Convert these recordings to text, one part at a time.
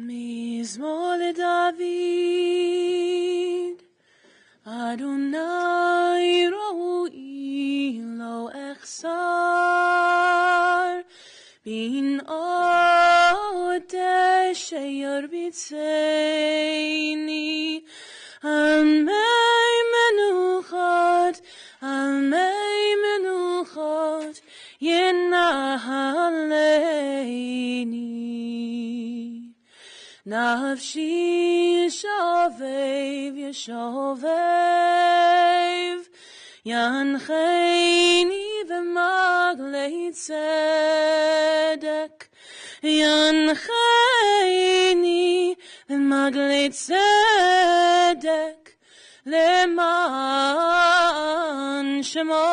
מזמור לדוד, אדוני ראוי לא אחסר, בנאות אשר ביצני, על מי מנוחות ינהלני. נפשי שובב ישובב, ינחני במעגלי צדק, ינחני במעגלי צדק, למען שמו.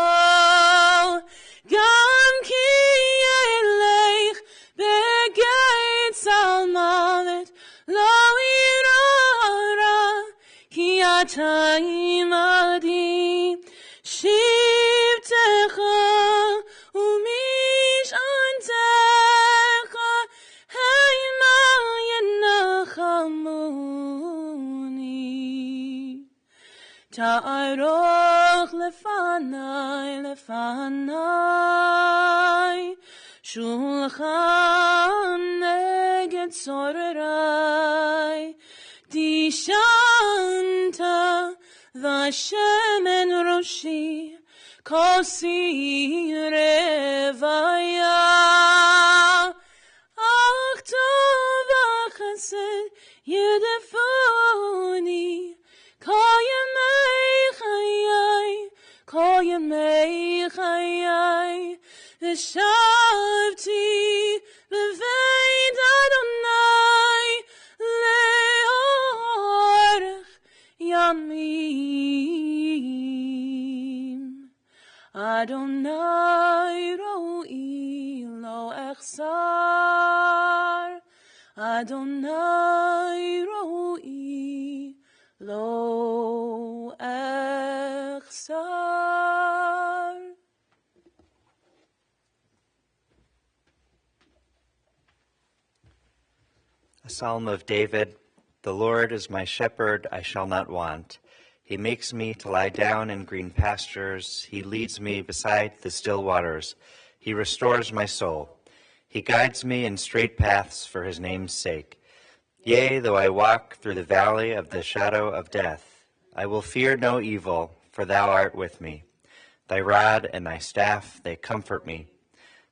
גם כי ילך בגיא צלמוות, לא ירא רע, כי אתה עמדי. שבטך ומשענתך המה ינחמוני. תערוך לפני שולחן נגד צוררי, דשנת ושמן ראשי כוסי רוויה. אך טוב וחסד ירדפוני כל ימי חיי, ושבתי בבית אדוני לאורך ימים. אדוני ראוי לא אחסר, אדוני ראוי לא אחסר. A Psalm of David. The Lord is my shepherd, I shall not want. He makes me to lie down in green pastures. He leads me beside the still waters. He restores my soul. He guides me in straight paths for his name's sake. Yea, though I walk through the valley of the shadow of death, I will fear no evil, for thou art with me. Thy rod and thy staff, they comfort me.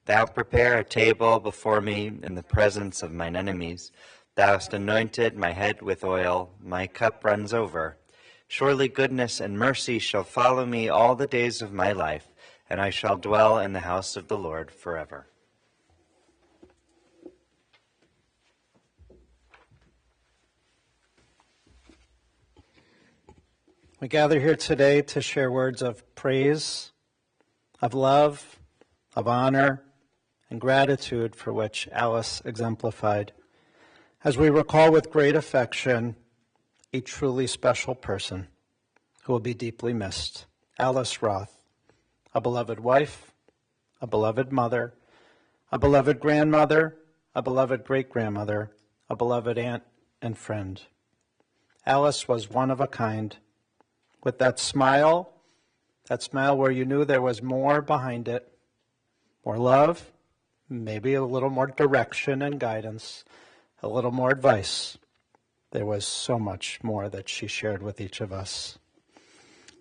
Thou prepare a table before me in the presence of mine enemies. Thou hast anointed my head with oil, my cup runs over. Surely goodness and mercy shall follow me all the days of my life, and I shall dwell in the house of the Lord forever. We gather here today to share words of praise, of love, of honor, and gratitude for which Alice exemplified, as we recall with great affection a truly special person who will be deeply missed, Alice Roth, a beloved wife, a beloved mother, a beloved grandmother, a beloved great-grandmother, a beloved aunt and friend. Alice was one of a kind, with that smile where you knew there was more behind it, more love, maybe a little more direction and guidance, a little more advice. There was so much more that she shared with each of us.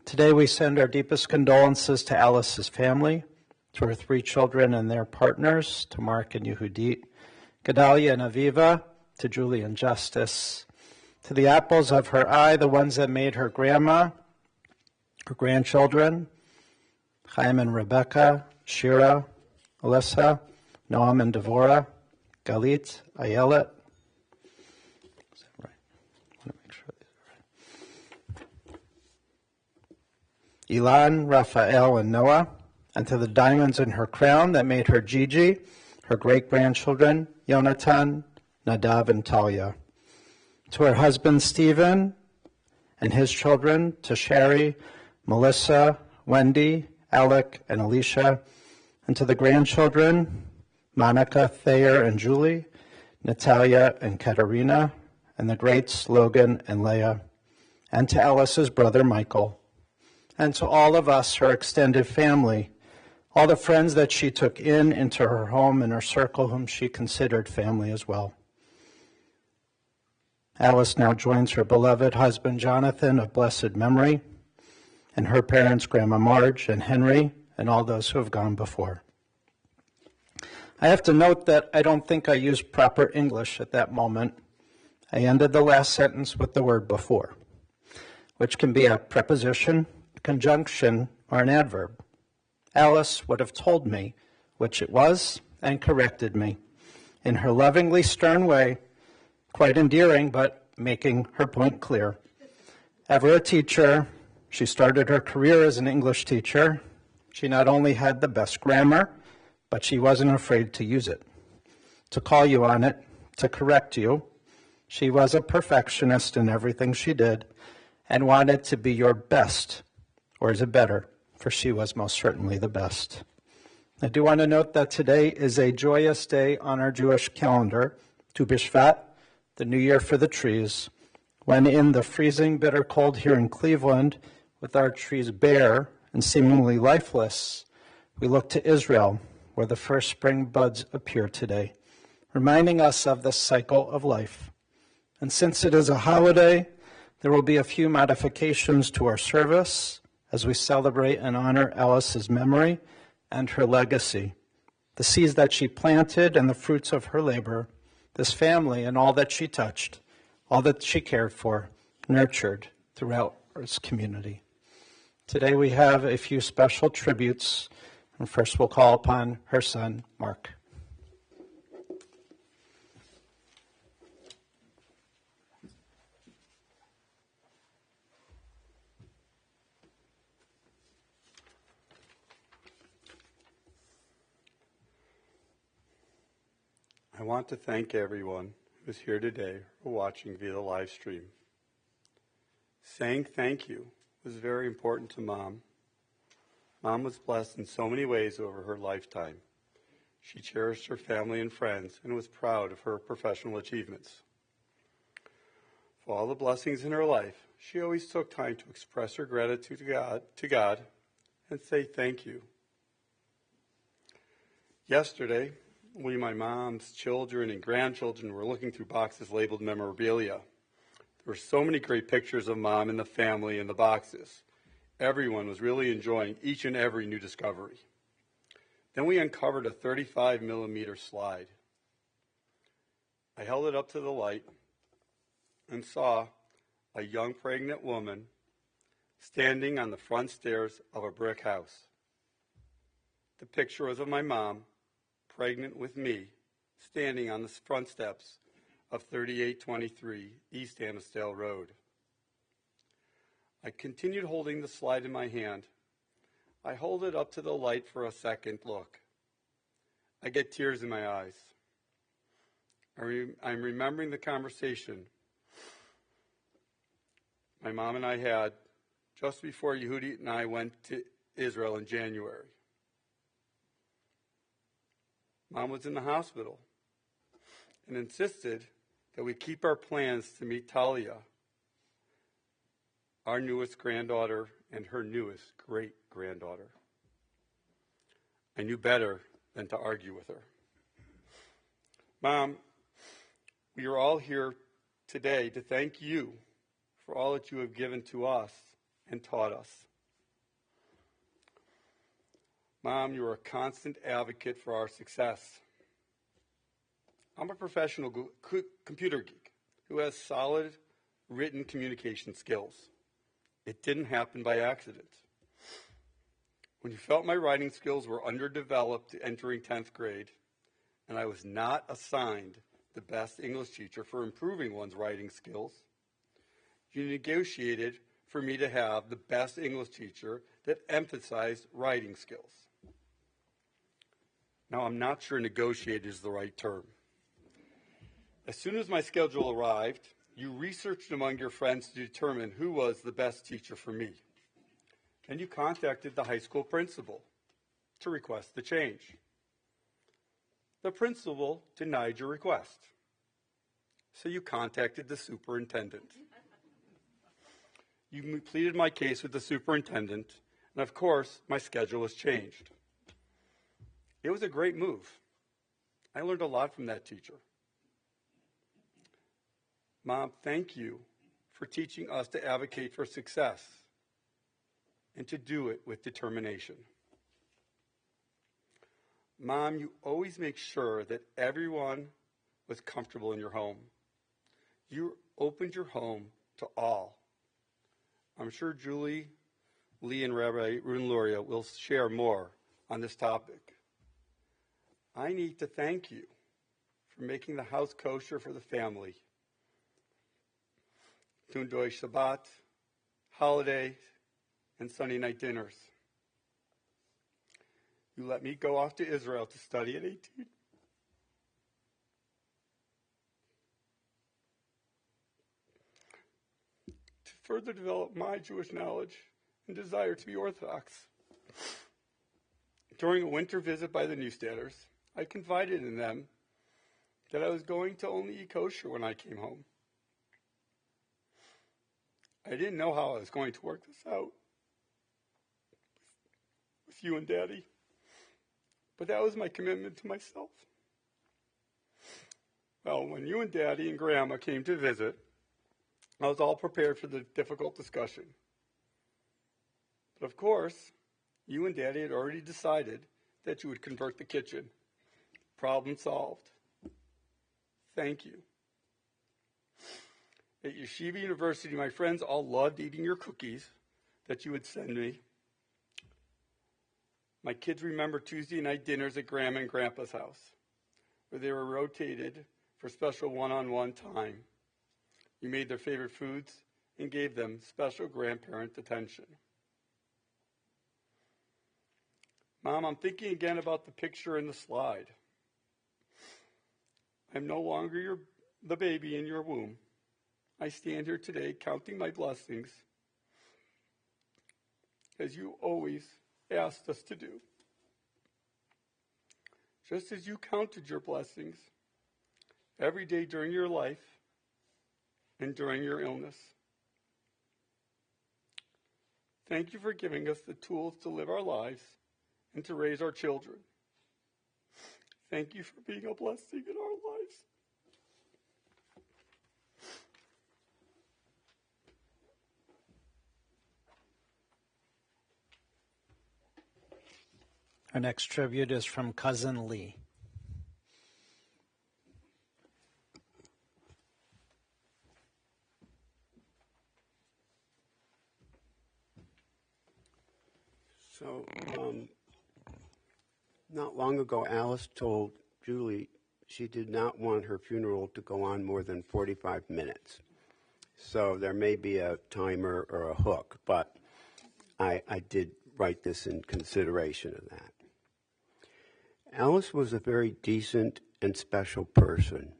Today we send our deepest condolences to Alice's family, to her 3 children and their partners, to Mark and Yehudit, Gedalia and Aviva, to Julie and Justice, to the apples of her eye, the ones that made her grandma, her grandchildren, Chaim and Rebecca, Shira, Alyssa, Noam and Devorah, Galit, Ayelet. Is that right? I want to make sure these are right. Ilan, Raphael, and Noah, and to the diamonds in her crown that made her Gigi, her great-grandchildren, Yonatan, Nadav, and Talia. To her husband, Stephen, and his children, to Sherry, Melissa, Wendy, Alec, and Alicia, and to the grandchildren, Monica, Thayer, and Julie, Natalia and Katerina, and the greats Logan and Leah, and to Alice's brother Michael, and to all of us, her extended family, all the friends that she took into her home and her circle whom she considered family as well. Alice now joins her beloved husband Jonathan of blessed memory, and her parents Grandma Marge and Henry, and all those who have gone before. I have to note that I don't think I used proper English at that moment. I ended the last sentence with the word before, which can be a preposition, a conjunction, or an adverb. Alice would have told me which it was and corrected me in her lovingly stern way, quite endearing, but making her point clear. Ever a teacher, she started her career as an English teacher. She not only had the best grammar, but she wasn't afraid to use it, to call you on it, to correct you. She was a perfectionist in everything she did and wanted to be your best, or is it better, for she was most certainly the best. I do want to note that today is a joyous day on our Jewish calendar, Tu B'Shvat, the New Year for the trees, when in the freezing bitter cold here in Cleveland, with our trees bare and seemingly lifeless, we look to Israel, where the first spring buds appear today, reminding us of the cycle of life. And since it is a holiday, there will be a few modifications to our service as we celebrate and honor Alice's memory and her legacy, the seeds that she planted and the fruits of her labor, this family and all that she touched, all that she cared for, nurtured throughout this community. Today we have a few special tributes, and first we'll call upon her son, Mark. I want to thank everyone who is here today or watching via the live stream. Saying thank you was very important to Mom. Mom was blessed in so many ways over her lifetime. She cherished her family and friends and was proud of her professional achievements. For all the blessings in her life, she always took time to express her gratitude to God and say thank you. Yesterday, we, my mom's children and grandchildren, were looking through boxes labeled memorabilia. There were so many great pictures of Mom and the family in the boxes. Everyone was really enjoying each and every new discovery. Then we uncovered a 35mm slide. I held it up to the light and saw a young pregnant woman standing on the front stairs of a brick house. The picture was of my mom, pregnant with me, standing on the front steps of 3823 East Amistale Road. I continued holding the slide in my hand. I hold it up to the light for a second look. I get tears in my eyes. I'm remembering the conversation my mom and I had just before Yehudi and I went to Israel in January. Mom was in the hospital and insisted that we keep our plans to meet Talia, our newest granddaughter and her newest great-granddaughter. I knew better than to argue with her. Mom, we are all here today to thank you for all that you have given to us and taught us. Mom, you are a constant advocate for our success. I'm a professional computer geek who has solid written communication skills. It didn't happen by accident. When you felt my writing skills were underdeveloped entering 10th grade, and I was not assigned the best English teacher for improving one's writing skills, you negotiated for me to have the best English teacher that emphasized writing skills. Now, I'm not sure negotiate is the right term. As soon as my schedule arrived, you researched among your friends to determine who was the best teacher for me. And you contacted the high school principal to request the change. The principal denied your request. so you contacted the superintendent. You pleaded my case with the superintendent, and of course, my schedule was changed. It was a great move. I learned a lot from that teacher. Mom, thank you for teaching us to advocate for success and to do it with determination. Mom, you always make sure that everyone was comfortable in your home. You opened your home to all. I'm sure Julie, Lee, and Rabbi Rudin-Luria will share more on this topic. I need to thank you for making the house kosher for the family. To enjoy Shabbat, holidays, and Sunday night dinners. You let me go off to Israel to study at 18. To further develop my Jewish knowledge and desire to be Orthodox. During a winter visit by the Newstadters, I confided in them that I was going to only eat kosher when I came home. I didn't know how I was going to work this out with you and Daddy, but that was my commitment to myself. Well, when you and Daddy and Grandma came to visit, I was all prepared for the difficult discussion. But of course, you and Daddy had already decided that you would convert the kitchen. Problem solved. Thank you. At Yeshiva University, my friends all loved eating your cookies that you would send me. My kids remember Tuesday night dinners at Grandma and Grandpa's house, where they were rotated for special one-on-one time. You made their favorite foods and gave them special grandparent attention. Mom, I'm thinking again about the picture in the slide. I'm no longer the baby in your womb. I stand here today counting my blessings, as you always asked us to do. Just as you counted your blessings every day during your life and during your illness. Thank you for giving us the tools to live our lives and to raise our children. Thank you for being a blessing in our lives. Our next tribute is from Cousin Lee. So, not long ago, Alice told Julie she did not want her funeral to go on more than 45 minutes. So there may be a timer or a hook, but I did write this in consideration of that. Alice was a very decent and special person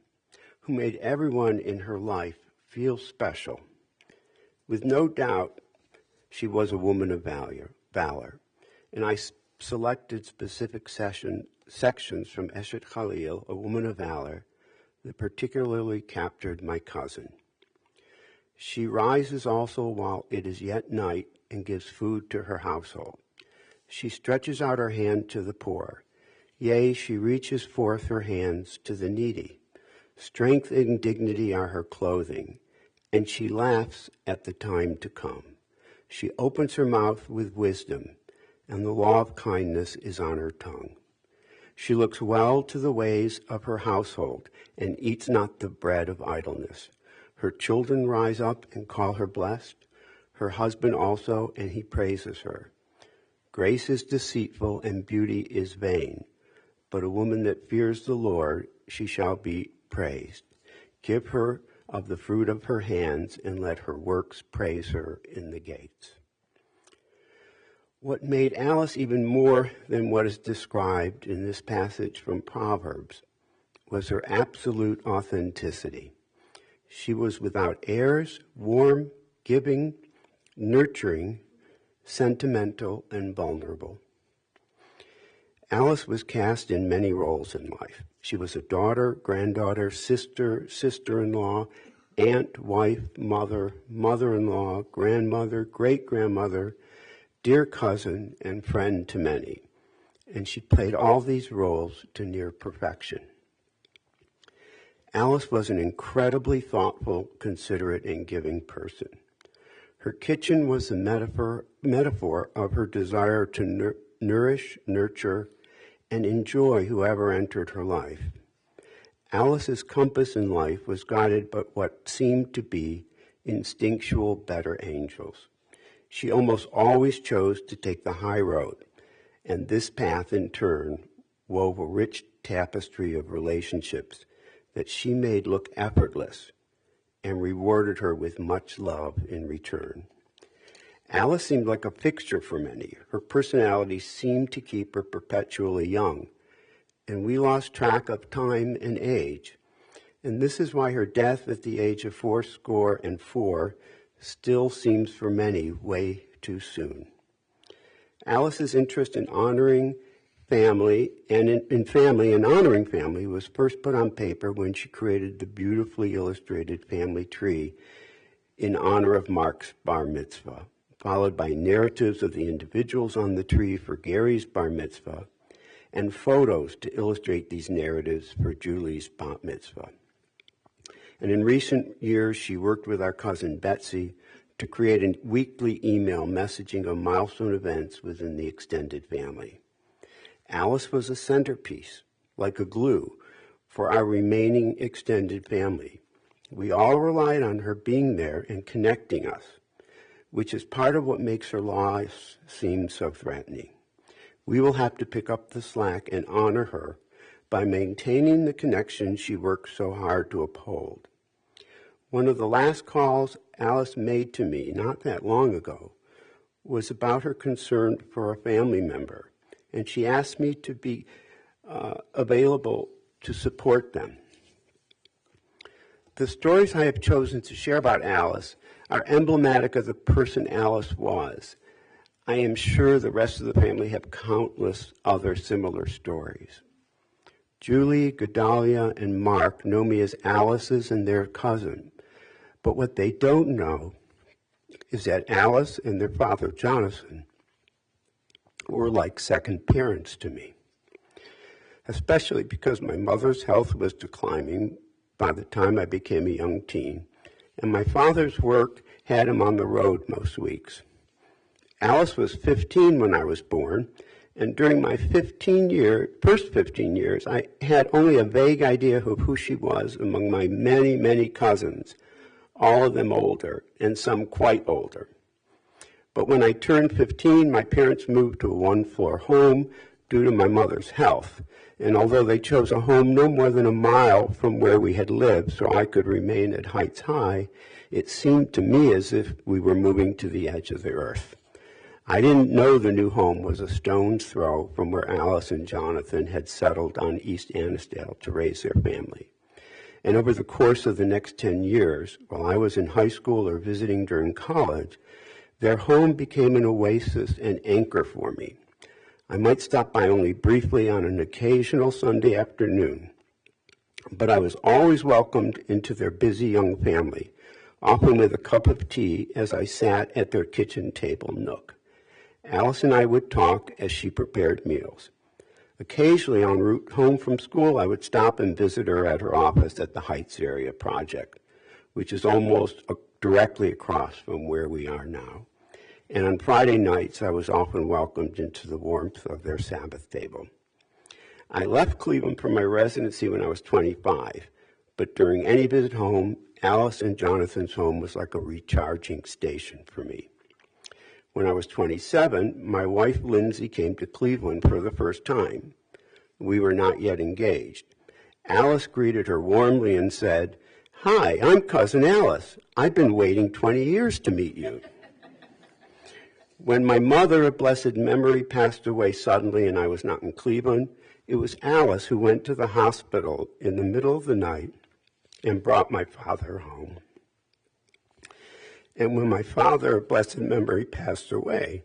who made everyone in her life feel special. With no doubt, she was a woman of valor, and I selected specific sections from Eshet Khalil, A Woman of Valor, that particularly captured my cousin. She rises also while it is yet night and gives food to her household. She stretches out her hand to the poor. Yea, she reaches forth her hands to the needy. Strength and dignity are her clothing, and she laughs at the time to come. She opens her mouth with wisdom, and the law of kindness is on her tongue. She looks well to the ways of her household, and eats not the bread of idleness. Her children rise up and call her blessed, her husband also, and he praises her. Grace is deceitful, and beauty is vain, but a woman that fears the Lord, she shall be praised. Give her of the fruit of her hands, and let her works praise her in the gates. What made Alice even more than what is described in this passage from Proverbs was her absolute authenticity. She was without airs, warm, giving, nurturing, sentimental, and vulnerable. Alice was cast in many roles in life. She was a daughter, granddaughter, sister, sister-in-law, aunt, wife, mother, mother-in-law, grandmother, great-grandmother, dear cousin, and friend to many. And she played all these roles to near perfection. Alice was an incredibly thoughtful, considerate, and giving person. Her kitchen was the metaphor of her desire to nourish, nurture, and enjoy whoever entered her life. Alice's compass in life was guided by what seemed to be instinctual better angels. She almost always chose to take the high road, and this path in turn wove a rich tapestry of relationships that she made look effortless and rewarded her with much love in return. Alice seemed like a fixture for many. Her personality seemed to keep her perpetually young, and we lost track of time and age. And this is why her death at the age of 84 still seems for many way too soon. Alice's interest in honoring family and in family and honoring family was first put on paper when she created the beautifully illustrated family tree in honor of Mark's bar mitzvah, followed by narratives of the individuals on the tree for Gary's bar mitzvah, and photos to illustrate these narratives for Julie's bat mitzvah. And in recent years, she worked with our cousin Betsy to create a weekly email messaging of milestone events within the extended family. Alice was a centerpiece, like a glue, for our remaining extended family. We all relied on her being there and connecting us, which is part of what makes her loss seem so threatening. We will have to pick up the slack and honor her by maintaining the connection she worked so hard to uphold. One of the last calls Alice made to me not that long ago was about her concern for a family member, and she asked me to be available to support them. The stories I have chosen to share about Alice are emblematic of the person Alice was. I am sure the rest of the family have countless other similar stories. Julie, Gedalia, and Mark know me as Alice's and their cousin, but what they don't know is that Alice and their father, Jonathan, were like second parents to me, especially because my mother's health was declining by the time I became a young teen, and my father's work had him on the road most weeks. Alice was 15 when I was born, and during my first 15 years, I had only a vague idea of who she was among my many, many cousins, all of them older, and some quite older. But when I turned 15, my parents moved to a one-floor home due to my mother's health, and although they chose a home no more than a mile from where we had lived so I could remain at Heights High, it seemed to me as if we were moving to the edge of the earth. I didn't know the new home was a stone's throw from where Alice and Jonathan had settled on East Annisdale to raise their family. And over the course of the next 10 years, while I was in high school or visiting during college, their home became an oasis and anchor for me. I might stop by only briefly on an occasional Sunday afternoon, but I was always welcomed into their busy young family, often with a cup of tea as I sat at their kitchen table nook. Alice and I would talk as she prepared meals. Occasionally, en route home from school, I would stop and visit her at her office at the Heights Area Project, which is almost directly across from where we are now. And on Friday nights, I was often welcomed into the warmth of their Sabbath table. I left Cleveland for my residency when I was 25, but during any visit home, Alice and Jonathan's home was like a recharging station for me. When I was 27, my wife Lindsay came to Cleveland for the first time. We were not yet engaged. Alice greeted her warmly and said, "Hi, I'm Cousin Alice. I've been waiting 20 years to meet you." When my mother of blessed memory passed away suddenly and I was not in Cleveland, it was Alice who went to the hospital in the middle of the night and brought my father home. And when my father of blessed memory passed away,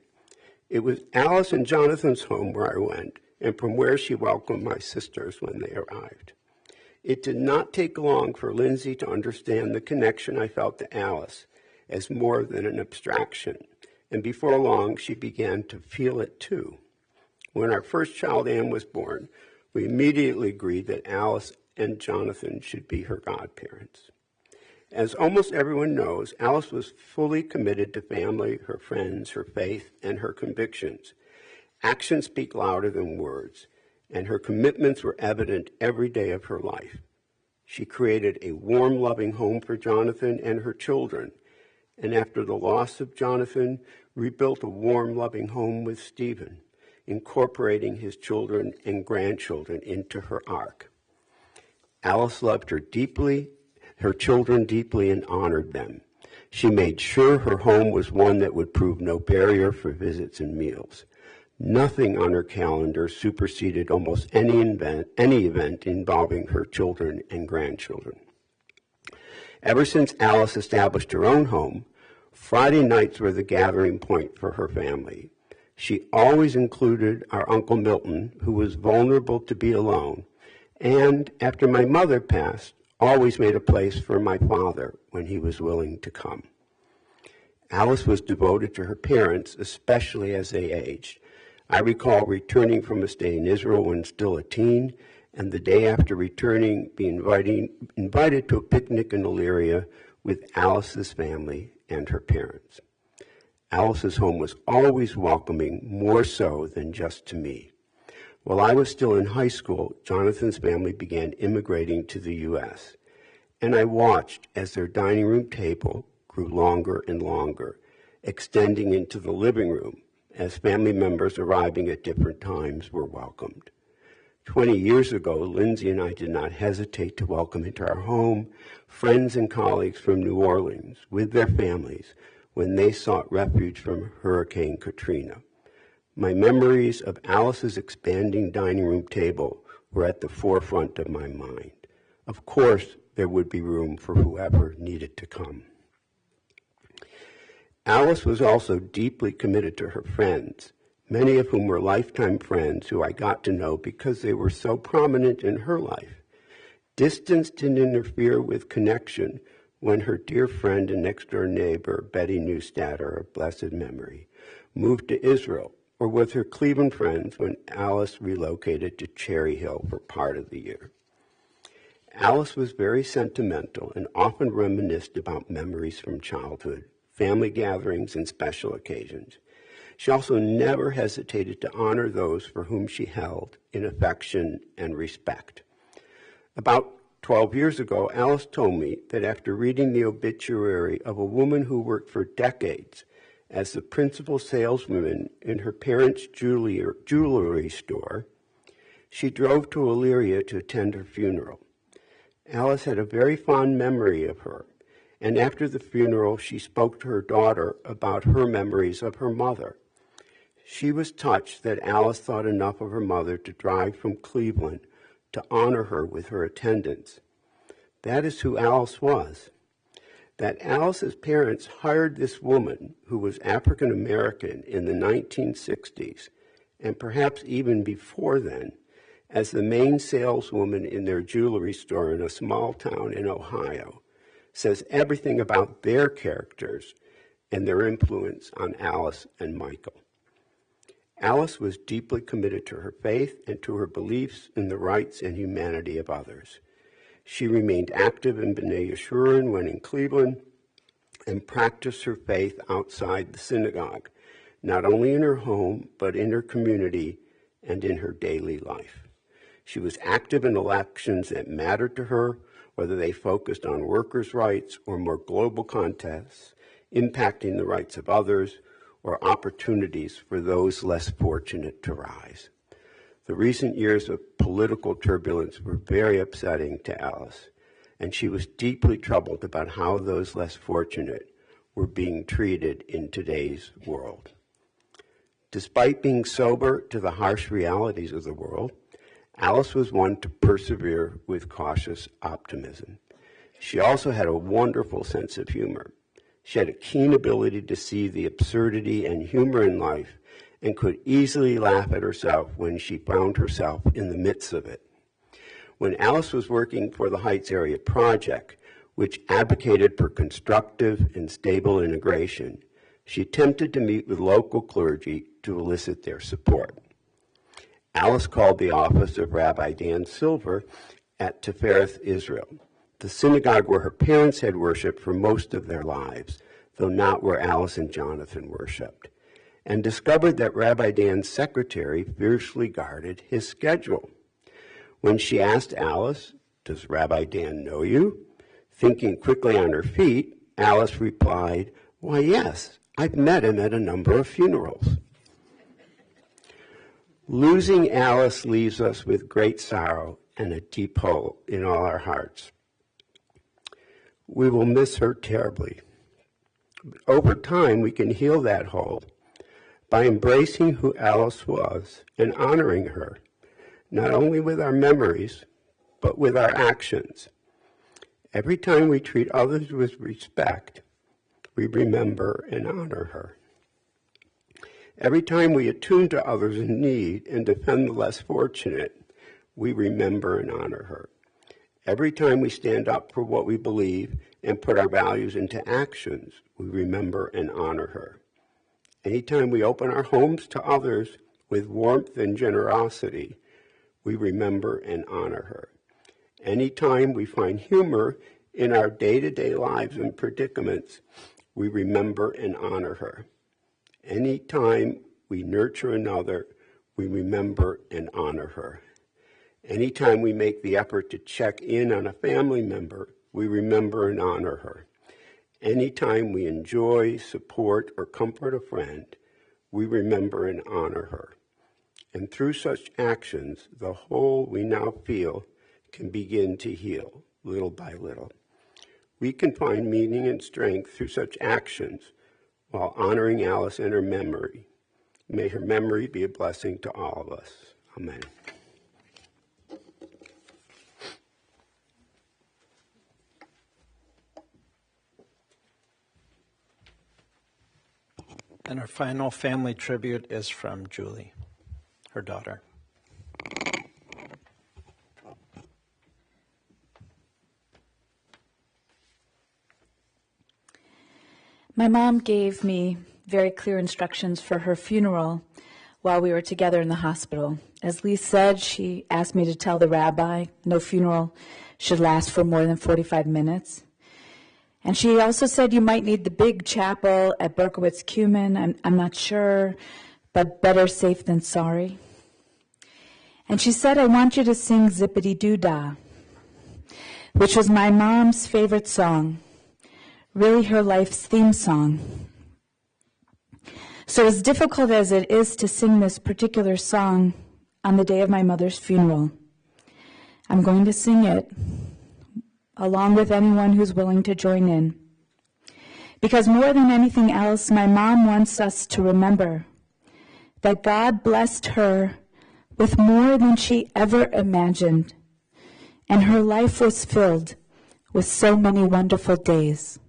it was Alice and Jonathan's home where I went, and from where she welcomed my sisters when they arrived. It did not take long for Lindsay to understand the connection I felt to Alice as more than an abstraction, and before long she began to feel it too. When our first child, Anne, was born, we immediately agreed that Alice and Jonathan should be her godparents. As almost everyone knows, Alice was fully committed to family, her friends, her faith, and her convictions. Actions speak louder than words, and her commitments were evident every day of her life. She created a warm, loving home for Jonathan and her children, and after the loss of Jonathan, rebuilt a warm, loving home with Stephen, incorporating his children and grandchildren into her ark. Alice loved her children deeply, and honored them. She made sure her home was one that would prove no barrier for visits and meals. Nothing on her calendar superseded almost any event involving her children and grandchildren. Ever since Alice established her own home, Friday nights were the gathering point for her family. She always included our Uncle Milton, who was vulnerable to be alone, and after my mother passed, always made a place for my father when he was willing to come. Alice was devoted to her parents, especially as they aged. I recall returning from a stay in Israel when still a teen, and the day after returning, being invited to a picnic in Elyria with Alice's family and her parents. Alice's home was always welcoming, more so than just to me. While I was still in high school, Jonathan's family began immigrating to the U.S., and I watched as their dining room table grew longer and longer, extending into the living room, as family members arriving at different times were welcomed. 20 years ago, Lindsay and I did not hesitate to welcome into our home friends and colleagues from New Orleans with their families when they sought refuge from Hurricane Katrina. My memories of Alice's expanding dining room table were at the forefront of my mind. Of course, there would be room for whoever needed to come. Alice was also deeply committed to her friends, many of whom were lifetime friends who I got to know because they were so prominent in her life. Distance didn't interfere with connection when her dear friend and next-door neighbor, Betty Neustatter of blessed memory, moved to Israel, or with her Cleveland friends when Alice relocated to Cherry Hill for part of the year. Alice was very sentimental and often reminisced about memories from childhood, family gatherings, and special occasions. She also never hesitated to honor those for whom she held in affection and respect. About 12 years ago, Alice told me that after reading the obituary of a woman who worked for decades as the principal saleswoman in her parents' jewelry store, she drove to Elyria to attend her funeral. Alice had a very fond memory of her, and after the funeral, she spoke to her daughter about her memories of her mother. She was touched that Alice thought enough of her mother to drive from Cleveland to honor her with her attendance. That is who Alice was. That Alice's parents hired this woman, who was African American in the 1960s, and perhaps even before then, as the main saleswoman in their jewelry store in a small town in Ohio, says everything about their characters and their influence on Alice and Michael. Alice was deeply committed to her faith and to her beliefs in the rights and humanity of others. She remained active in B'nai Yeshurun when in Cleveland and practiced her faith outside the synagogue, not only in her home, but in her community and in her daily life. She was active in elections that mattered to her, whether they focused on workers' rights or more global contests, impacting the rights of others, or opportunities for those less fortunate to rise. The recent years of political turbulence were very upsetting to Alice, and she was deeply troubled about how those less fortunate were being treated in today's world. Despite being sober to the harsh realities of the world, Alice was one to persevere with cautious optimism. She also had a wonderful sense of humor. She had a keen ability to see the absurdity and humor in life and could easily laugh at herself when she found herself in the midst of it. When Alice was working for the Heights Area Project, which advocated for constructive and stable integration, she attempted to meet with local clergy to elicit their support. Alice called the office of Rabbi Dan Silver at Tifereth, Israel, the synagogue where her parents had worshiped for most of their lives, though not where Alice and Jonathan worshiped, and discovered that Rabbi Dan's secretary fiercely guarded his schedule. When she asked Alice, "Does Rabbi Dan know you?" Thinking quickly on her feet, Alice replied, "Why, yes, I've met him at a number of funerals." Losing Alice leaves us with great sorrow and a deep hole in all our hearts. We will miss her terribly. But over time, we can heal that hole by embracing who Alice was and honoring her, not only with our memories, but with our actions. Every time we treat others with respect, we remember and honor her. Every time we attune to others in need and defend the less fortunate, we remember and honor her. Every time we stand up for what we believe and put our values into actions, we remember and honor her. Anytime we open our homes to others with warmth and generosity, we remember and honor her. Anytime we find humor in our day-to-day lives and predicaments, we remember and honor her. Anytime we nurture another, we remember and honor her. Anytime we make the effort to check in on a family member, we remember and honor her. Anytime we enjoy, support, or comfort a friend, we remember and honor her. And through such actions, the hole we now feel can begin to heal, little by little. We can find meaning and strength through such actions while honoring Alice in her memory. May her memory be a blessing to all of us. Amen. And our final family tribute is from Julie, her daughter. My mom gave me very clear instructions for her funeral while we were together in the hospital. As Lee said, she asked me to tell the rabbi no funeral should last for more than 45 minutes. And she also said you might need the big chapel at Berkowitz-Kumin. I'm not sure, but better safe than sorry. And she said, I want you to sing Zippity-Doo-Dah, which was my mom's favorite song, really her life's theme song. So as difficult as it is to sing this particular song on the day of my mother's funeral, I'm going to sing it along with anyone who's willing to join in. Because more than anything else, my mom wants us to remember that God blessed her with more than she ever imagined, and her life was filled with so many wonderful days.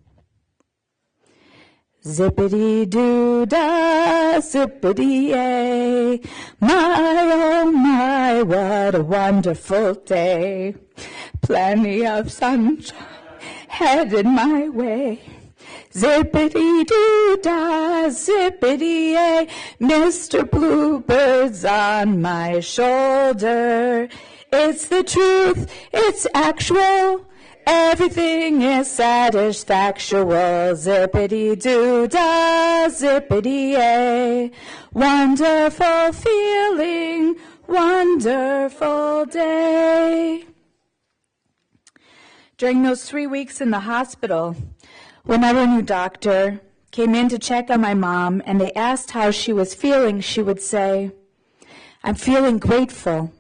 Zippity-doo-dah, zippity-yay, my, oh my, what a wonderful day. Plenty of sunshine headed my way. Zippity-doo-dah, zippity-yay, Mr. Bluebird's on my shoulder. It's the truth, it's actual, everything is satisfactual. Zippity-doo-dah, zippity-yay, wonderful feeling, wonderful day. During those 3 weeks in the hospital, whenever a new doctor came in to check on my mom and they asked how she was feeling, she would say, I'm feeling grateful.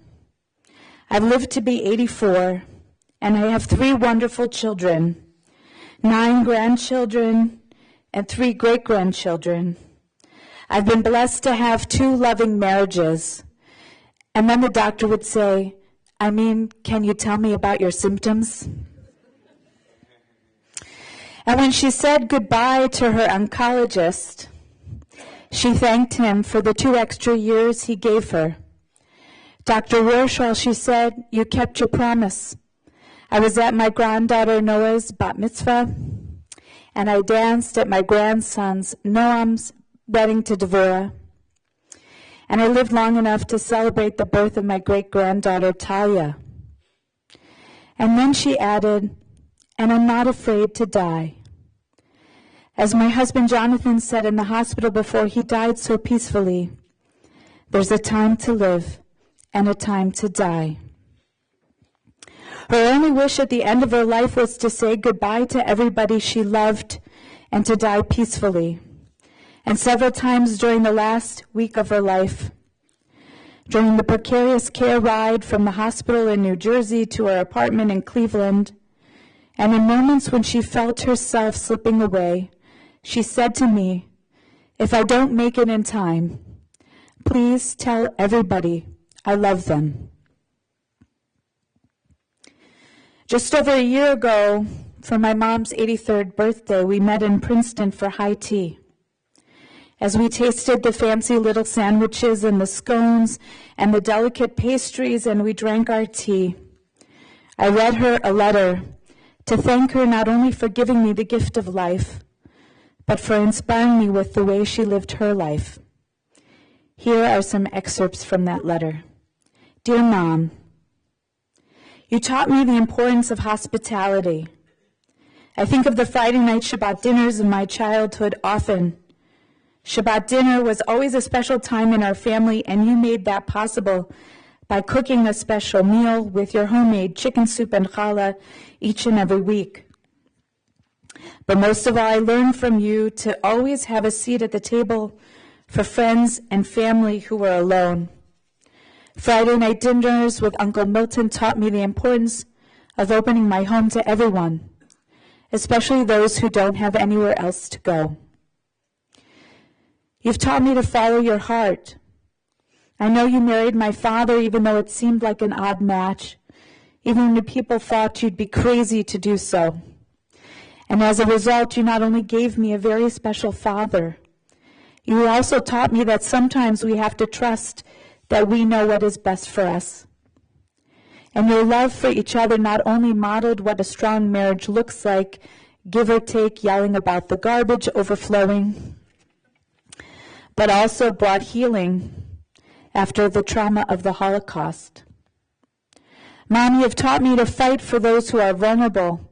I've lived to be 84, and I have 3 wonderful children, 9 grandchildren, and 3 great-grandchildren. I've been blessed to have 2 loving marriages. And then the doctor would say, can you tell me about your symptoms? And when she said goodbye to her oncologist, She thanked him for the 2 extra years he gave her. Dr. Warshall, she said, you kept your promise. I was at my granddaughter Noah's bat mitzvah, and I danced at my grandson's Noam's wedding to Devorah. And I lived long enough to celebrate the birth of my great-granddaughter Talia. And then she added, and I'm not afraid to die. As my husband Jonathan said in the hospital before he died so peacefully, there's a time to live and a time to die. Her only wish at the end of her life was to say goodbye to everybody she loved and to die peacefully. And several times during the last week of her life, during the precarious care ride from the hospital in New Jersey to her apartment in Cleveland, and in moments when she felt herself slipping away, she said to me, if I don't make it in time, please tell everybody I love them. Just over a year ago, for my mom's 83rd birthday, we met in Princeton for high tea. As we tasted the fancy little sandwiches and the scones and the delicate pastries and we drank our tea, I read her a letter to thank her not only for giving me the gift of life, but for inspiring me with the way she lived her life. Here are some excerpts from that letter. Dear Mom, you taught me the importance of hospitality. I think of the Friday night Shabbat dinners in my childhood often. Shabbat dinner was always a special time in our family, and you made that possible by cooking a special meal with your homemade chicken soup and challah each and every week. But most of all, I learned from you to always have a seat at the table for friends and family who were alone. Friday night dinners with Uncle Milton taught me the importance of opening my home to everyone, especially those who don't have anywhere else to go. You've taught me to follow your heart. I know you married my father even though it seemed like an odd match, even when people thought you'd be crazy to do so. And as a result, you not only gave me a very special father, you also taught me that sometimes we have to trust that we know what is best for us. And your love for each other not only modeled what a strong marriage looks like, give or take, yelling about the garbage overflowing, but also brought healing after the trauma of the Holocaust. Mom, you have taught me to fight for those who are vulnerable.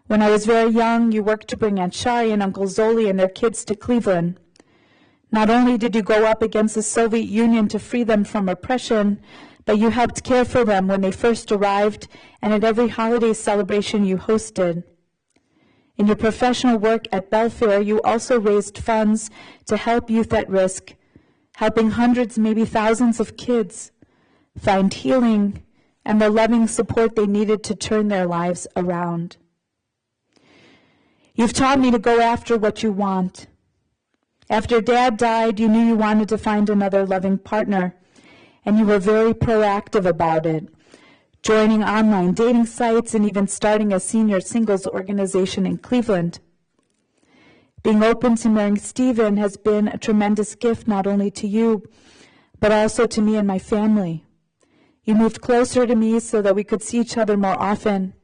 When I was very young, you worked to bring Aunt Shari and Uncle Zoli and their kids to Cleveland. Not only did you go up against the Soviet Union to free them from oppression, but you helped care for them when they first arrived and at every holiday celebration you hosted. In your professional work at Belfair, you also raised funds to help youth at risk, helping hundreds, maybe thousands of kids find healing and the loving support they needed to turn their lives around. You've taught me to go after what you want. After Dad died, you knew you wanted to find another loving partner, and you were very proactive about it, joining online dating sites and even starting a senior singles organization in Cleveland. Being open to marrying Stephen has been a tremendous gift not only to you, but also to me and my family. You moved closer to me so that we could see each other more often,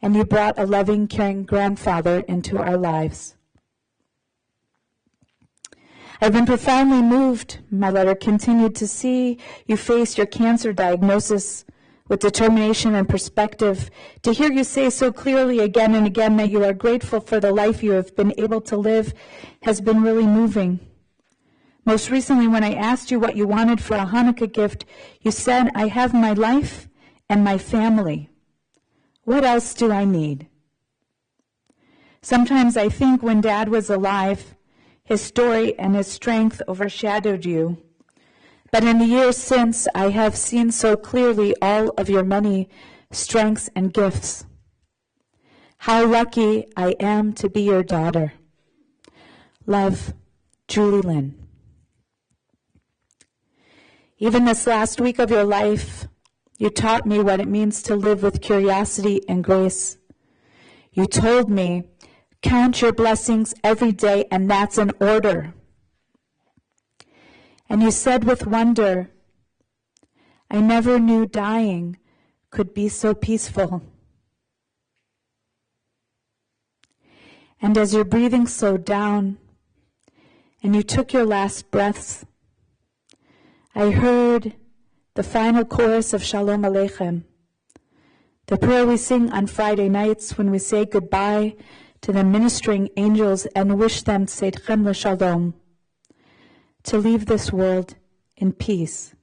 and you brought a loving, caring grandfather into our lives. I've been profoundly moved, my letter continued, to see you face your cancer diagnosis with determination and perspective, to hear you say so clearly again and again that you are grateful for the life you have been able to live has been really moving. Most recently, when I asked you what you wanted for a Hanukkah gift, you said, I have my life and my family. What else do I need? Sometimes I think when Dad was alive, his story and his strength overshadowed you. But in the years since, I have seen so clearly all of your many strengths and gifts. How lucky I am to be your daughter. Love, Julie Lynn. Even this last week of your life, you taught me what it means to live with curiosity and grace. You told me, count your blessings every day, and that's an order. And you said with wonder, I never knew dying could be so peaceful. And as your breathing slowed down and you took your last breaths, I heard the final chorus of Shalom Aleichem, the prayer we sing on Friday nights when we say goodbye to the ministering angels and wish them Seidchem L'Shalom, to leave this world in peace.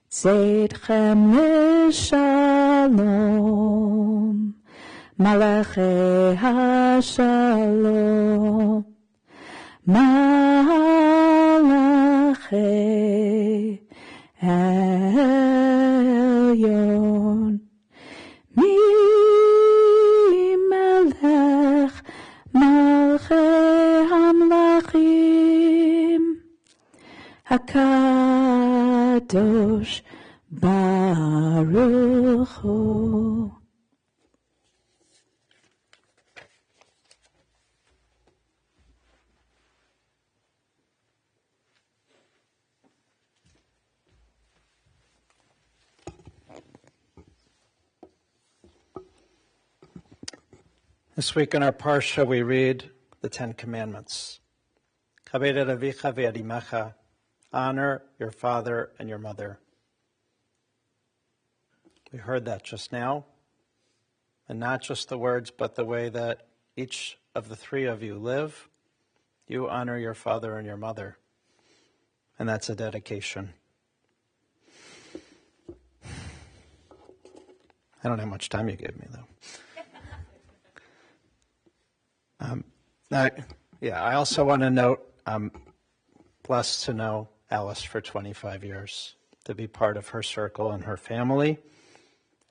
Seidchem L'Shalom, Malachei HaShalom, Malachei Elyon, Mi Melech Malchei Hamlachim, HaKadosh Baruch Hu. This week in our Parsha, we read the Ten Commandments. Chaved et avicha ve'et imecha, honor your father and your mother. We heard that just now, and not just the words, but the way that each of the three of you live. You honor your father and your mother, and that's a dedication. I don't know how much time you gave me, though. I also want to note, I'm blessed to know Alice for 25 years, to be part of her circle and her family.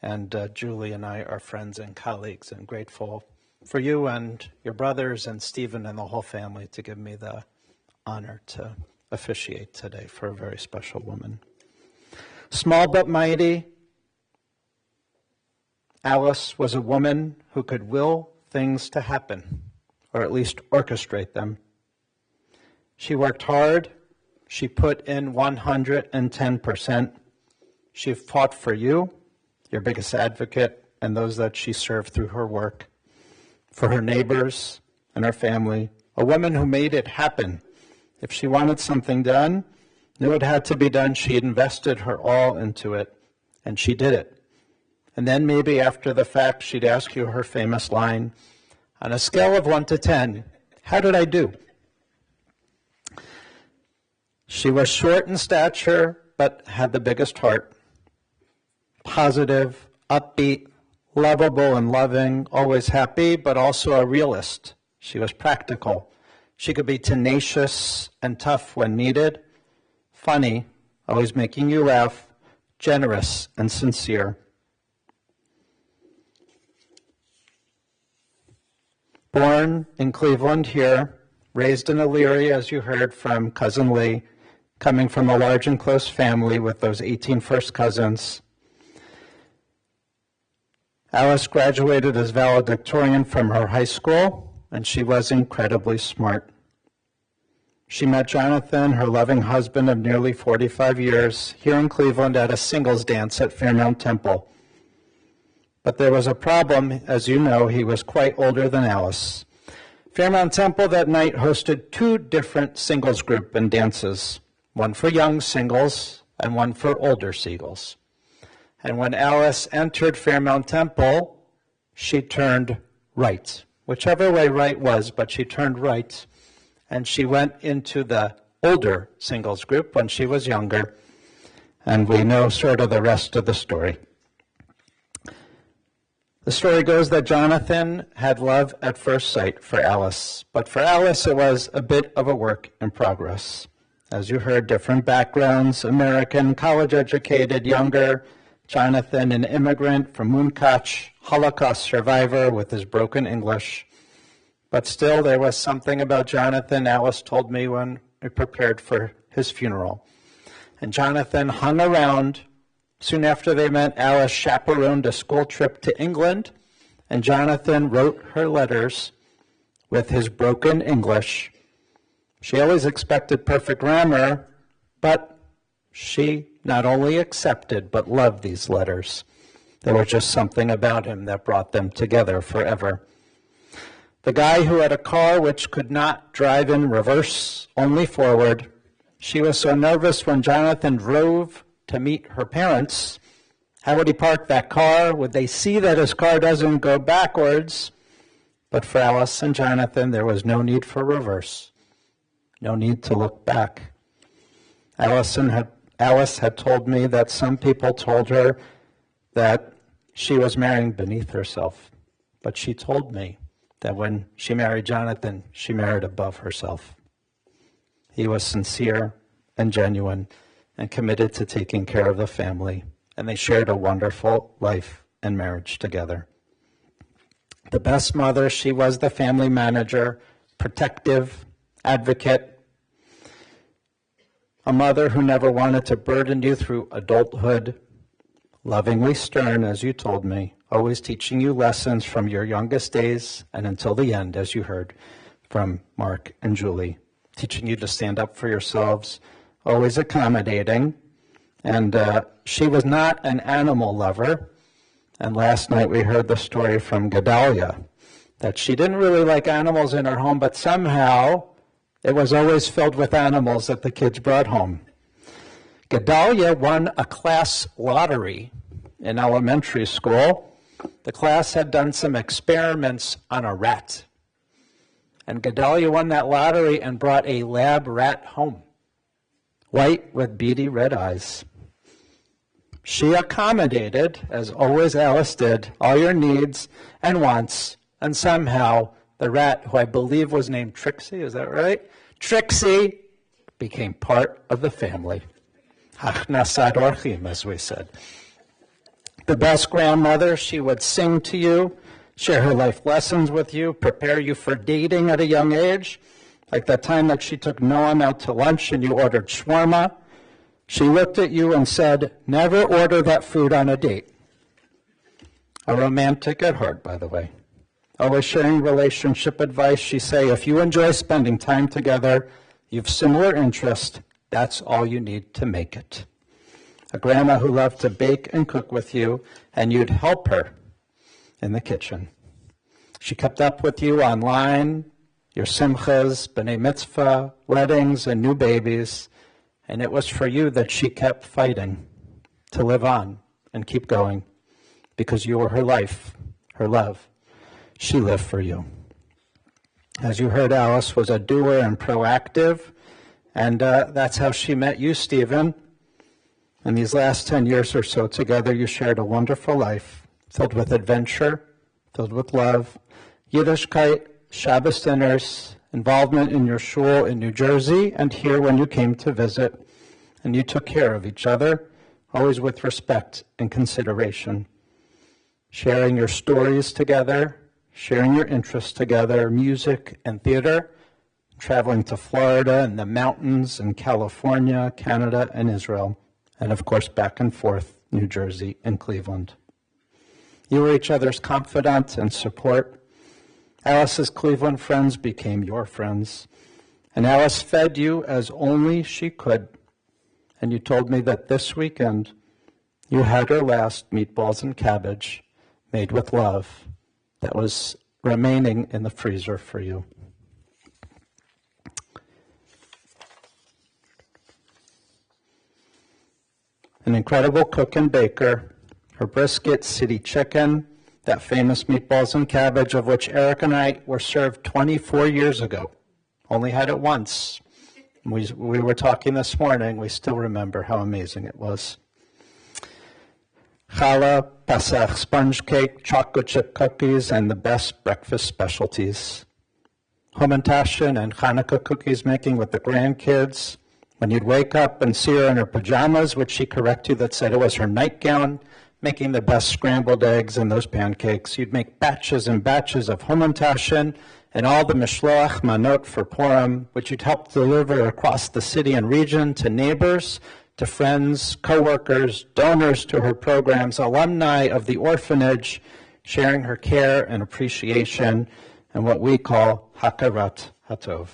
And Julie and I are friends and colleagues, and grateful for you and your brothers and Stephen and the whole family to give me the honor to officiate today for a very special woman. Small but mighty, Alice was a woman who could will things to happen, or at least orchestrate them. She worked hard. She put in 110%. She fought for you, your biggest advocate, and those that she served through her work, for her neighbors and her family, a woman who made it happen. If she wanted something done, knew it had to be done, she invested her all into it, and she did it. And then maybe after the fact, she'd ask you her famous line, on a scale of 1 to 10, how did I do? She was short in stature, but had the biggest heart. Positive, upbeat, lovable and loving, always happy, but also a realist. She was practical. She could be tenacious and tough when needed, funny, always making you laugh, generous and sincere. Born in Cleveland here, raised in Elyria, as you heard from Cousin Lee, coming from a large and close family with those 18 first cousins. Alice graduated as valedictorian from her high school, and she was incredibly smart. She met Jonathan, her loving husband of nearly 45 years, here in Cleveland at a singles dance at Fairmount Temple. But there was a problem. As you know, he was quite older than Alice. Fairmount Temple that night hosted 2 different singles group and dances, one for young singles and one for older singles. And when Alice entered Fairmount Temple, she turned right, whichever way right was, but she turned right, and she went into the older singles group when she was younger, and we know sort of the rest of the story. The story goes that Jonathan had love at first sight for Alice, but for Alice it was a bit of a work in progress. As you heard, different backgrounds, American, college-educated, younger, Jonathan, an immigrant from Munkach, Holocaust survivor with his broken English. But still, there was something about Jonathan, Alice told me when we prepared for his funeral. And Jonathan hung around. Soon after they met, Alice chaperoned a school trip to England, and Jonathan wrote her letters with his broken English. She always expected perfect grammar, but she not only accepted but loved these letters. There was just something about him that brought them together forever. The guy who had a car which could not drive in reverse, only forward. She was so nervous when Jonathan drove to meet her parents. How would he park that car? Would they see that his car doesn't go backwards? But for Alice and Jonathan, there was no need for reverse, no need to look back. Alice had told me that some people told her that she was marrying beneath herself, but she told me that when she married Jonathan, she married above herself. He was sincere and genuine and committed to taking care of the family, and they shared a wonderful life and marriage together. The best mother, she was the family manager, protective, advocate, a mother who never wanted to burden you through adulthood, lovingly stern, as you told me, always teaching you lessons from your youngest days and until the end, as you heard from Mark and Julie, teaching you to stand up for yourselves, always accommodating. And she was not an animal lover. And last night we heard the story from Gedalia, that she didn't really like animals in her home, but somehow it was always filled with animals that the kids brought home. Gedalia won a class lottery in elementary school. The class had done some experiments on a rat. And Gedalia won that lottery and brought a lab rat home, white with beady red eyes. She accommodated, as always Alice did, all your needs and wants, and somehow the rat, who I believe was named Trixie, is that right? Trixie became part of the family. Hachnasat orchim, as we said. The best grandmother, she would sing to you, share her life lessons with you, prepare you for dating at a young age, like that time that she took Noam out to lunch and you ordered shawarma. She looked at you and said, never order that food on a date. A romantic at heart, by the way. Always sharing relationship advice. She say, if you enjoy spending time together, you have similar interests, that's all you need to make it. A grandma who loved to bake and cook with you, and you'd help her in the kitchen. She kept up with you online, your simchas, b'nai mitzvah, weddings, and new babies. And it was for you that she kept fighting to live on and keep going, because you were her life, her love. She lived for you. As you heard, Alice was a doer and proactive, and that's how she met you, Stephen. In these last 10 years or so together, you shared a wonderful life, filled with adventure, filled with love, Yiddishkeit, Shabbos dinners, involvement in your shul in New Jersey, and here when you came to visit. And you took care of each other, always with respect and consideration. Sharing your stories together, sharing your interests together, music and theater, traveling to Florida and the mountains and California, Canada, and Israel, and of course back and forth, New Jersey and Cleveland. You were each other's confidant and support. Alice's Cleveland friends became your friends, and Alice fed you as only she could. And you told me that this weekend you had her last meatballs and cabbage made with love that was remaining in the freezer for you. An incredible cook and baker, her brisket, city chicken, that famous meatballs and cabbage of which Eric and I were served 24 years ago. Only had it once. We were talking this morning. We still remember how amazing it was. Challah, Pesach sponge cake, chocolate chip cookies, and the best breakfast specialties. Hamantashen and Hanukkah cookies making with the grandkids. When you'd wake up and see her in her pajamas, would she correct you that said it was her nightgown? Making the best scrambled eggs and those pancakes. You'd make batches and batches of hamantashen and all the mishloach manot for Purim, which you'd help deliver across the city and region to neighbors, to friends, co-workers, donors to her programs, alumni of the orphanage, sharing her care and appreciation and what we call hakarat hatov.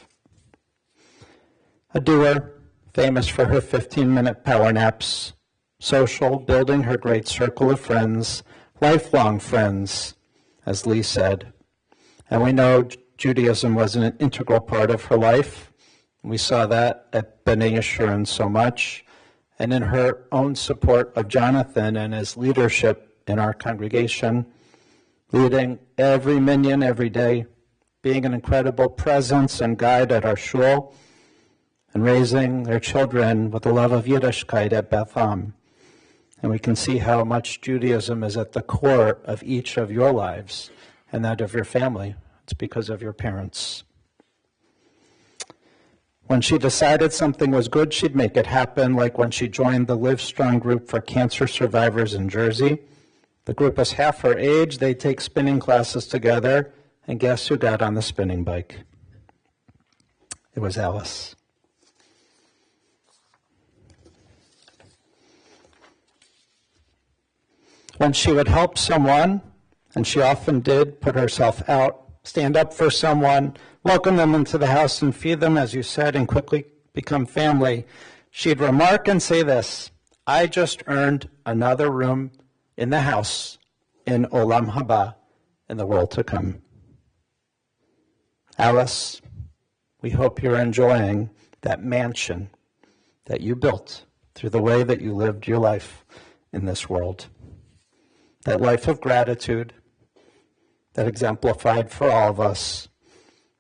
A doer, famous for her 15-minute power naps, social, building her great circle of friends, lifelong friends, as Lee said. And we know Judaism was an integral part of her life. We saw that at B'nai Yeshurun so much, and in her own support of Jonathan and his leadership in our congregation, leading every minyan every day, being an incredible presence and guide at our shul, and raising their children with the love of Yiddishkeit at Beth Am. And we can see how much Judaism is at the core of each of your lives and that of your family. It's because of your parents. When she decided something was good, she'd make it happen, like when she joined the Live Strong group for cancer survivors in Jersey. The group is half her age. They take spinning classes together, and guess who got on the spinning bike? It was Alice. When she would help someone, and she often did, put herself out, stand up for someone, welcome them into the house and feed them, as you said, and quickly become family, she'd remark and say this: I just earned another room in the house in Olam Haba, in the world to come. Alice, we hope you're enjoying that mansion that you built through the way that you lived your life in this world. That life of gratitude that exemplified for all of us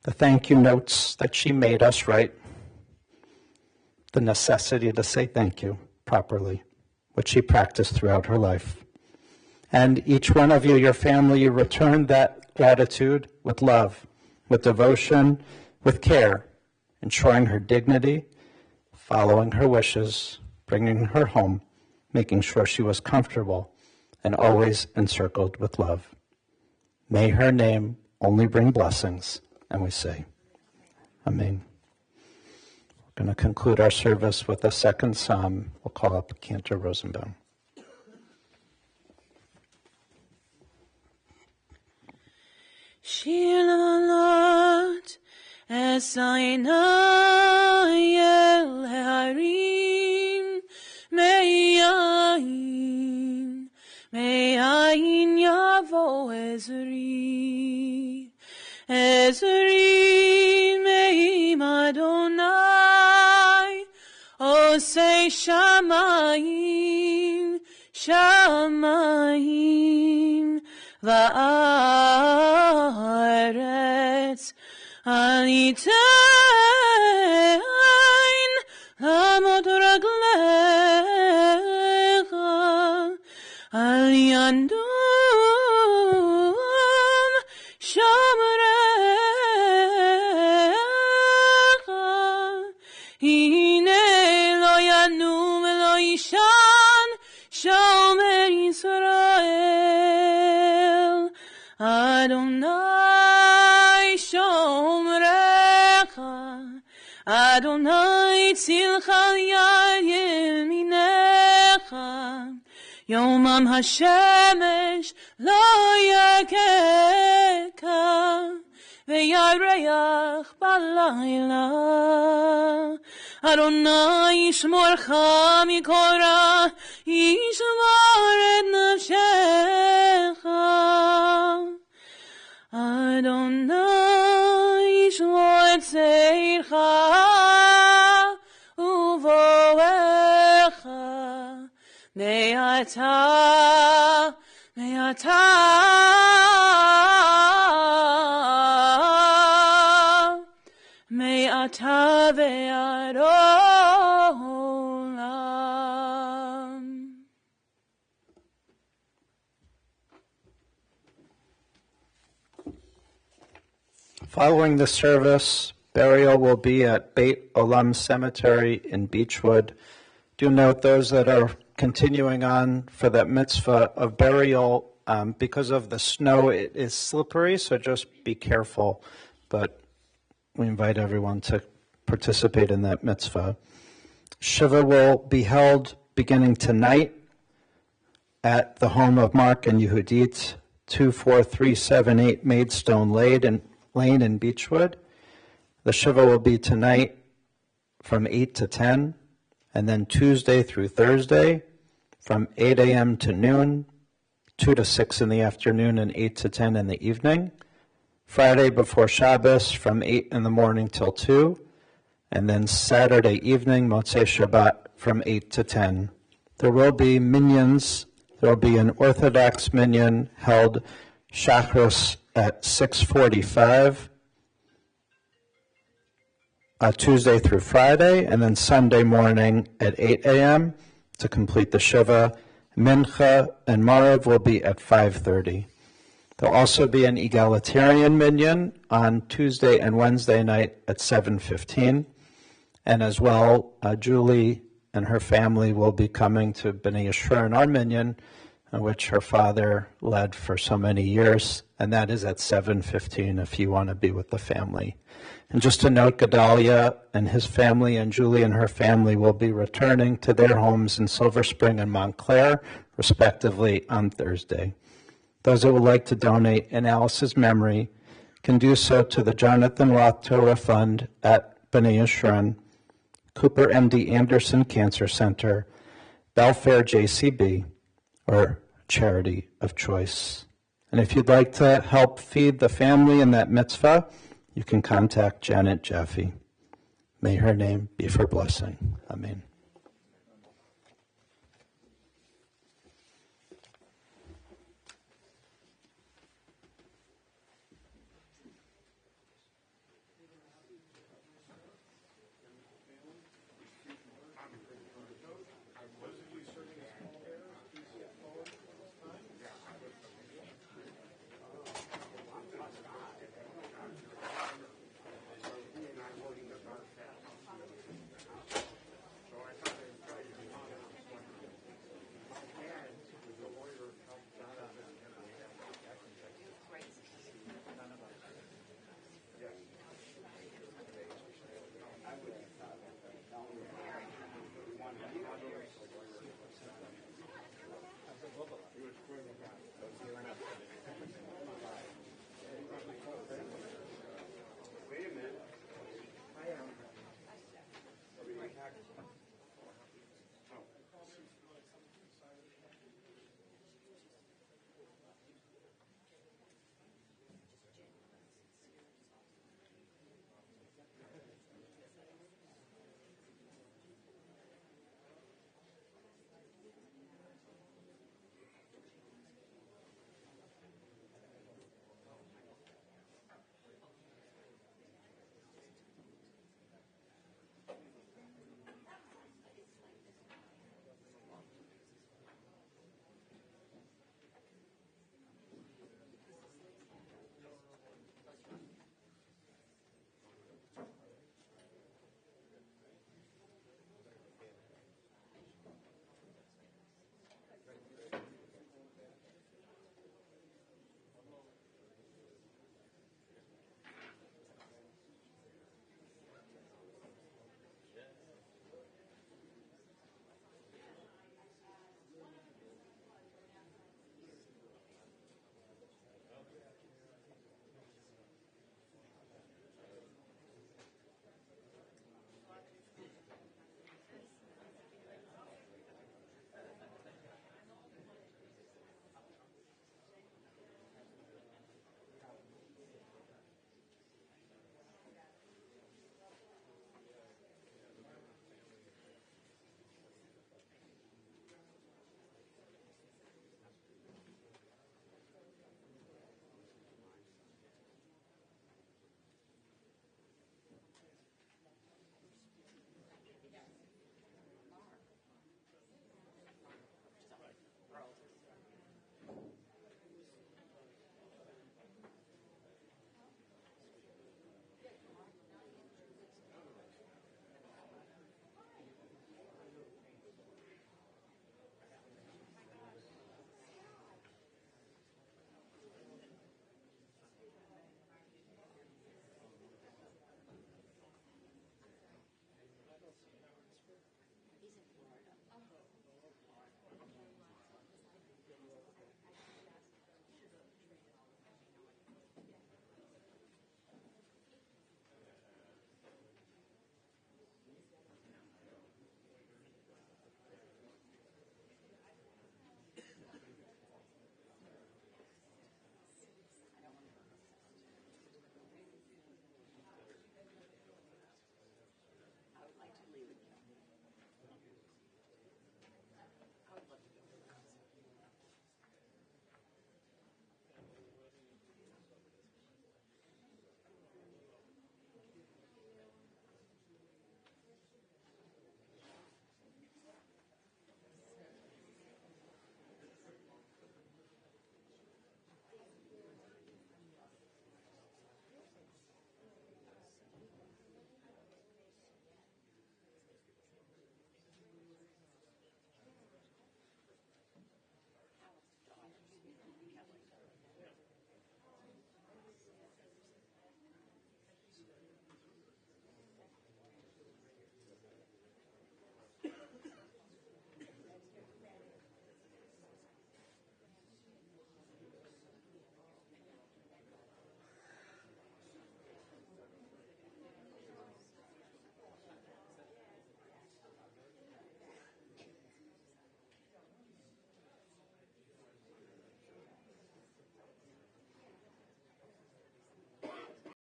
the thank you notes that she made us write, the necessity to say thank you properly, which she practiced throughout her life. And each one of you, your family, you returned that gratitude with love, with devotion, with care, ensuring her dignity, following her wishes, bringing her home, making sure she was comfortable, and always encircled with love. May her name only bring blessings, and we say, Amen. We're going to conclude our service with a second psalm. We'll call up Cantor Rosenbaum. Shir l'malot esayinai el harim me'ayin yavo Ezri me'im Adonai osei shamayim va'aretz alitein lamot raglecha al yandum shomrecha hine lo yanum lo yishan shomer Yisrael Adonai shomrecha Adonai tzilcha yad yeminecha Yomam hashemesh lo yakeka ve'yareach balayla Adonai yishmorcha mikora yishmor et nafshecha Adonai yishmor et seircha uvoecha Me'ata ve'ad olam. Following the service, burial will be at Beit Olam Cemetery in Beechwood. Do note those that are continuing on for that mitzvah of burial, because of the snow, it is slippery, so just be careful. But we invite everyone to participate in that mitzvah. Shiva will be held beginning tonight at the home of Mark and Yehudit, 24378 Maidstone Lane in Beechwood. The Shiva will be tonight from 8 to 10, and then Tuesday through Thursday from 8 a.m. to noon, 2 to 6 in the afternoon, and 8 to 10 in the evening. Friday before Shabbos from 8 in the morning till 2, and then Saturday evening, Motzei Shabbat, from 8 to 10. There will be minyans. There will be an Orthodox minyan held Shachris at 6:45, Tuesday through Friday, and then Sunday morning at 8 a.m. to complete the Shiva. Mincha and Maariv will be at 5:30. There'll also be an egalitarian minyan on Tuesday and Wednesday night at 7:15. And as well, Julie and her family will be coming to B'nai Yeshua in our minyan, which her father led for so many years, and that is at 7:15 if you want to be with the family. And just to note, Gedalia and his family and Julie and her family will be returning to their homes in Silver Spring and Montclair, respectively, on Thursday. Those that would like to donate in Alice's memory can do so to the Jonathan Roth Torah Fund at B'nai Yeshurun, Cooper M.D. Anderson Cancer Center, Belfair JCB, or charity of choice. And if you'd like to help feed the family in that mitzvah, you can contact Janet Jaffe. May her name be for blessing. Amen.